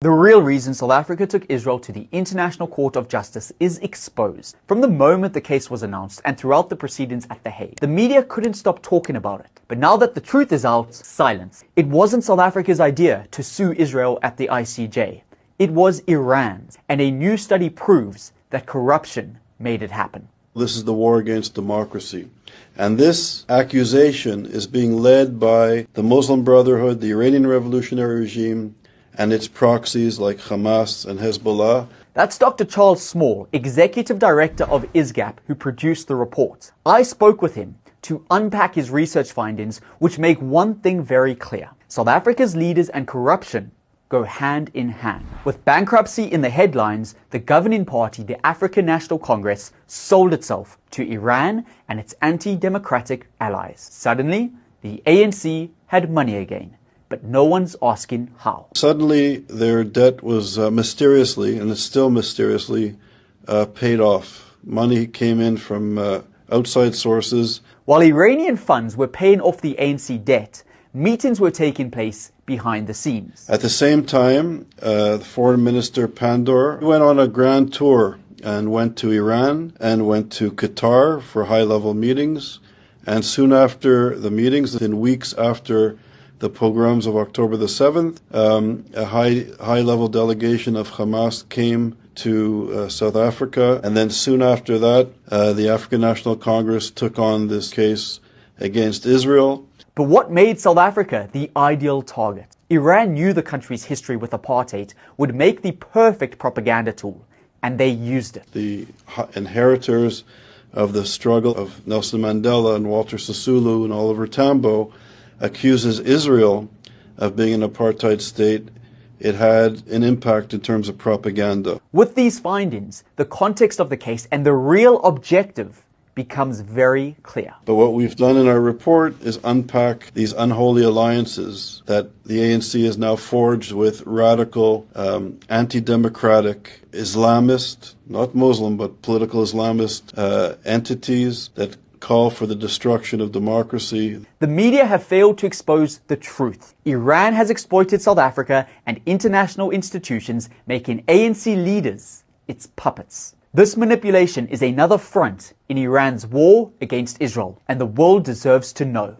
The real reason South Africa took Israel to the International Court of Justice is exposed. From the moment the case was announced and throughout the proceedings at The Hague, the media couldn't stop talking about it. But now that the truth is out, silence. It wasn't South Africa's idea to sue Israel at the ICJ. It was Iran's, and a new study proves that corruption made it happen. This is the war against democracy. And this accusation is being led by the Muslim Brotherhood, the Iranian Revolutionary Regime, and its proxies like Hamas and Hezbollah. That's Dr. Charles Small, Executive Director of ISGAP, who produced the report. I spoke with him to unpack his research findings, which make one thing very clear. South Africa's leaders and corruption go hand in hand. With bankruptcy in the headlines, the governing party, the African National Congress, sold itself to Iran and its anti-democratic allies. Suddenly, the ANC had money again. But no one's asking how. Suddenly, their debt was mysteriously, and it's still mysteriously, paid off. Money came in from outside sources. While Iranian funds were paying off the ANC debt, meetings were taking place behind the scenes. At the same time, the Foreign Minister Pandor went on a grand tour and went to Iran and went to Qatar for high-level meetings. And soon after the meetings, within weeks after the pogroms of October the 7th, a high-level delegation of Hamas came to South Africa. And then soon after that, the African National Congress took on this case against Israel. But what made South Africa the ideal target? Iran knew the country's history with apartheid would make the perfect propaganda tool, and they used it. The inheritors of the struggle of Nelson Mandela and Walter Sisulu and Oliver Tambo accuses Israel of being an apartheid state. It had an impact in terms of propaganda. With these findings, the context of the case and the real objective becomes very clear. But what we've done in our report is unpack these unholy alliances that the ANC has now forged with radical, anti-democratic Islamist, not Muslim, but political Islamist entities that call for the destruction of democracy. The media have failed to expose the truth. Iran has exploited South Africa and international institutions, making ANC leaders its puppets. This manipulation is another front in Iran's war against Israel, and the world deserves to know.